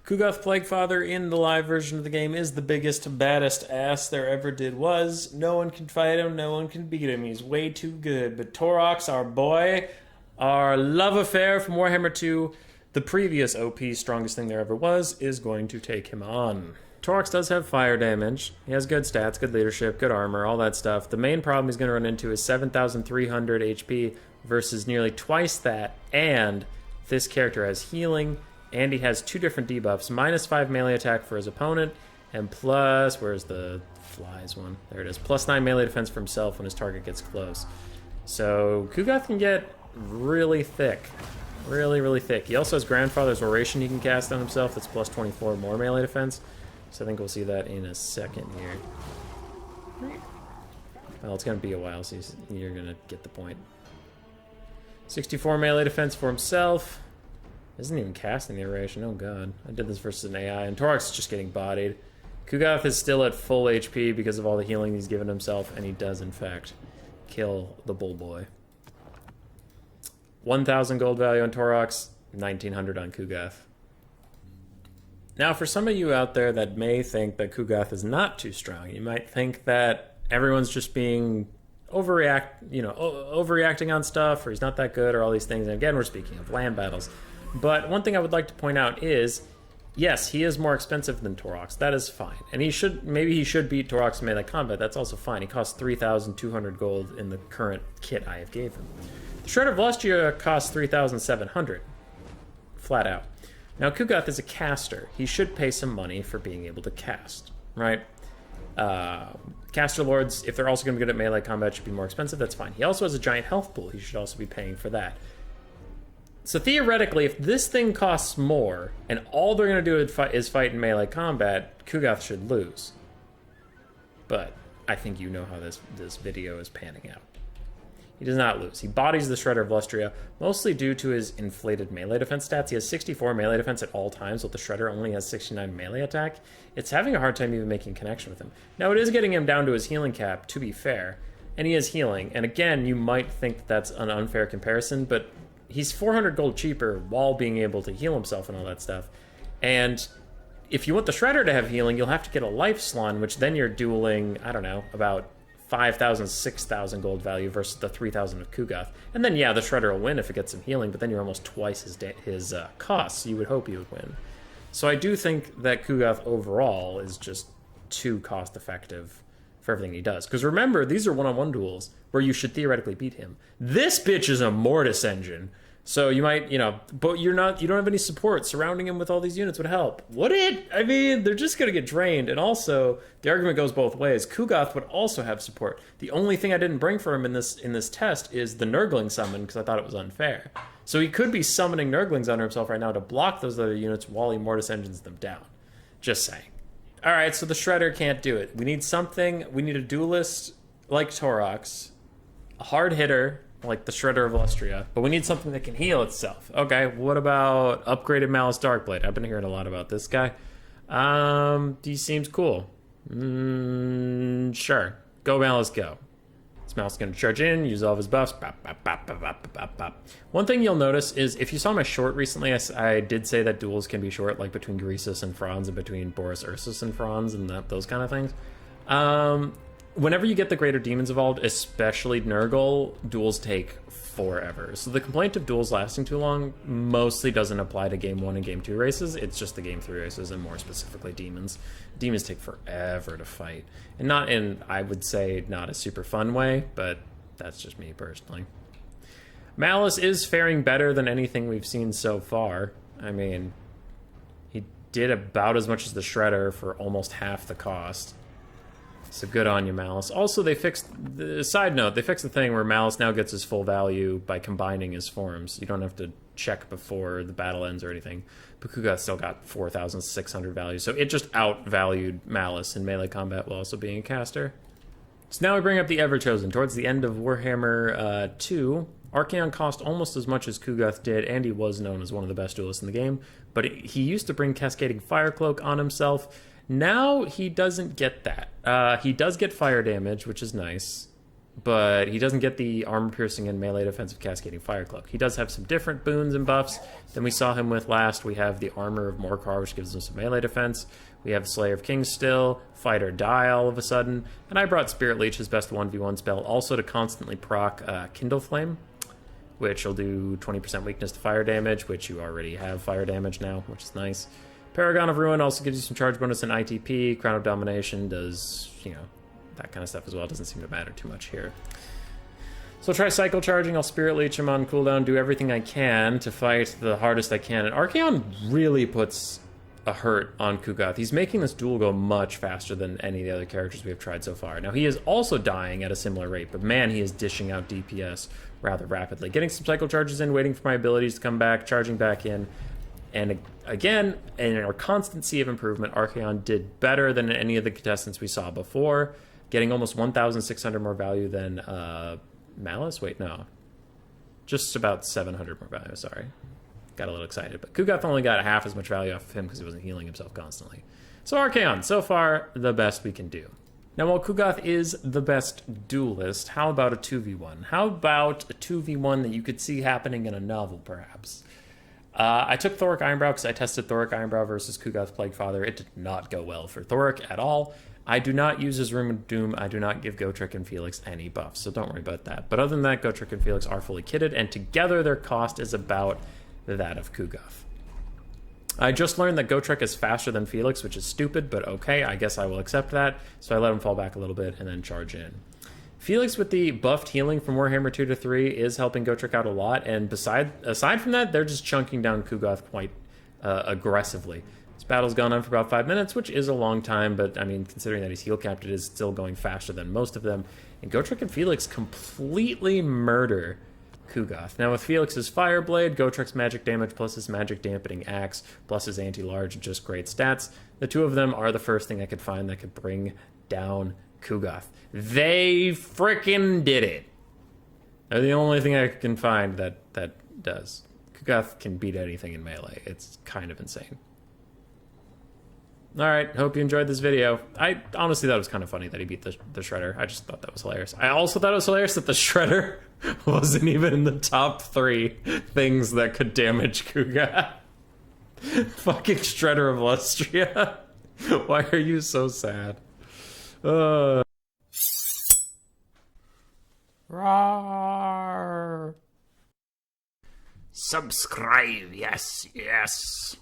Kugath Plaguefather in the live version of the game is the biggest, baddest ass there ever was. No one can fight him, no one can beat him. He's way too good. But Torox, our boy, our love affair from Warhammer 2, the previous OP strongest thing there ever was, is going to take him on. Torox does have fire damage. He has good stats, good leadership, good armor, all that stuff. The main problem he's going to run into is 7,300 HP versus nearly twice that, and this character has healing, and he has 2 different debuffs, -5 melee attack for his opponent, and plus, where's the flies one? There it is, +9 melee defense for himself when his target gets close. So Kugath can get really thick. Really, really thick. He also has Grandfather's Oration he can cast on himself that's +24 more melee defense. So I think we'll see that in a second here. Well, it's going to be a while, so you're going to get the point. 64 melee defense for himself. Isn't even casting the Oration, oh god. I did this versus an AI, and Torox is just getting bodied. Kugath is still at full HP because of all the healing he's given himself, and he does, in fact, kill the bull boy. 1,000 gold value on Torox, 1,900 on Kugath. Now, for some of you out there that may think that Kugath is not too strong, you might think that everyone's just being overreacting on stuff, or he's not that good, or all these things. And again, we're speaking of land battles. But one thing I would like to point out is, yes, he is more expensive than Torox. That is fine. And maybe he should beat Torox in melee combat. That's also fine. He costs 3,200 gold in the current kit I have gave him. The Shred of Lustria costs 3,700. Flat out. Now, Kugath is a caster. He should pay some money for being able to cast, right? Caster Lords, if they're also going to be good at melee combat, should be more expensive. That's fine. He also has a giant health pool. He should also be paying for that. So theoretically, if this thing costs more, and all they're going to do is fight in melee combat, Kugath should lose. But I think you know how this video is panning out. He does not lose. He bodies the Shredder of Lustria, mostly due to his inflated melee defense stats. He has 64 melee defense at all times, while the Shredder only has 69 melee attack. It's having a hard time even making connection with him. Now, it is getting him down to his healing cap, to be fair, and he is healing. And again, you might think that that's an unfair comparison, but he's 400 gold cheaper while being able to heal himself and all that stuff. And if you want the Shredder to have healing, you'll have to get a Life Slon, which then you're dueling, I don't know, about 5,000, 6,000 gold value versus the 3,000 of Kugath. And then, yeah, the Shredder will win if it gets some healing, but then you're almost twice his costs. So you would hope he would win. So I do think that Kugath overall is just too cost-effective for everything he does. Because remember, these are one-on-one duels where you should theoretically beat him. This bitch is a Mortis engine. So you might, but you don't have any support. Surrounding him with all these units would help. Would it? I mean, they're just going to get drained. And also, the argument goes both ways. Kugath would also have support. The only thing I didn't bring for him in this test is the Nurgling summon, because I thought it was unfair. So he could be summoning Nurglings on himself right now to block those other units while he Mortis engines them down. Just saying. All right, so the Shredder can't do it. We need something. We need a duelist like Torox, a hard hitter like the Shredder of Lustria, but we need something that can heal itself. Okay, what about upgraded Malice Darkblade? I've been hearing a lot about this guy. He seems cool. Sure. Go Malice, go. This Malice is going to charge in, use all of his buffs. Bop, bop, bop, bop, bop, bop, bop. One thing you'll notice is, if you saw my short recently, I did say that duels can be short, like between Greasus and Franz, and between Boris Ursus and Franz, and those kind of things. Whenever you get the Greater Demons involved, especially Nurgle, duels take forever. So the complaint of duels lasting too long mostly doesn't apply to Game 1 and Game 2 races. It's just the Game 3 races, and more specifically Demons. Demons take forever to fight. And not in, I would say, not a super fun way, but that's just me personally. Malice is faring better than anything we've seen so far. I mean, he did about as much as the Shredder for almost half the cost. So good on you, Malice. Also, they fixed the side note. They fixed the thing where Malice now gets his full value by combining his forms. You don't have to check before the battle ends or anything. But Kugath still got 4,600 value, so it just outvalued Malice in melee combat while also being a caster. So now we bring up the Everchosen. Towards the end of Warhammer 2, Archaon cost almost as much as Kugath did, and he was known as one of the best duelists in the game. But he used to bring Cascading Fire Cloak on himself. Now he doesn't get that. He does get fire damage, which is nice. but he doesn't get the armor-piercing and melee defensive cascading fire cloak. He does have some different boons and buffs than we saw him with last. We have the armor of Morcar, which gives him some melee defense. We have Slayer of Kings still, Fight or Die all of a sudden, and I brought Spirit Leech, his best 1v1 spell, also to constantly proc Kindle Flame, which will do 20% weakness to fire damage, which you already have fire damage now, which is nice. Paragon of Ruin also gives you some charge bonus in ITP. Crown of Domination does, that kind of stuff as well. It doesn't seem to matter too much here. So I'll try Cycle Charging. I'll Spirit Leech him on cooldown, do everything I can to fight the hardest I can. And Archaon really puts a hurt on Kugath. He's making this duel go much faster than any of the other characters we have tried so far. Now, he is also dying at a similar rate, but man, he is dishing out DPS rather rapidly. Getting some Cycle Charges in, waiting for my abilities to come back, charging back in. And again, in our constancy of improvement, Archaon did better than any of the contestants we saw before, getting almost 1,600 more value than Malice? Wait, no. Just about 700 more value, sorry. Got a little excited, but Kugath only got half as much value off of him because he wasn't healing himself constantly. So Archaon, so far, the best we can do. Now, while Kugath is the best duelist, how about a 2v1? How about a 2v1 that you could see happening in a novel, perhaps? I took Thoric Ironbrow because I tested Thoric Ironbrow versus Kugath Plaguefather. It did not go well for Thoric at all. I do not use his Room of Doom. I do not give Gotrek and Felix any buffs, so don't worry about that. But other than that, Gotrek and Felix are fully kitted, and together their cost is about that of Kugath. I just learned that Gotrek is faster than Felix, which is stupid, but okay, I guess I will accept that. So I let him fall back a little bit and then charge in. Felix with the buffed healing from Warhammer 2 to 3 is helping Gotrek out a lot, and aside from that, they're just chunking down Kugath quite aggressively. This battle's gone on for about 5 minutes, which is a long time, but I mean, considering that he's heal capped, it is still going faster than most of them. And Gotrek and Felix completely murder Kugath. Now with Felix's Fireblade, Gotrek's magic damage plus his magic dampening axe plus his anti-large, just great stats. The two of them are the first thing I could find that could bring down Kugath. They frickin' did it. They're the only thing I can find that does. Kugath can beat anything in melee. It's kind of insane. Alright, hope you enjoyed this video. I honestly thought it was kind of funny that he beat the Shredder. I just thought that was hilarious. I also thought it was hilarious that the Shredder wasn't even in the top 3 things that could damage Kugath. Fucking Shredder of Lustria. Why are you so sad? Roar. Subscribe, yes, yes.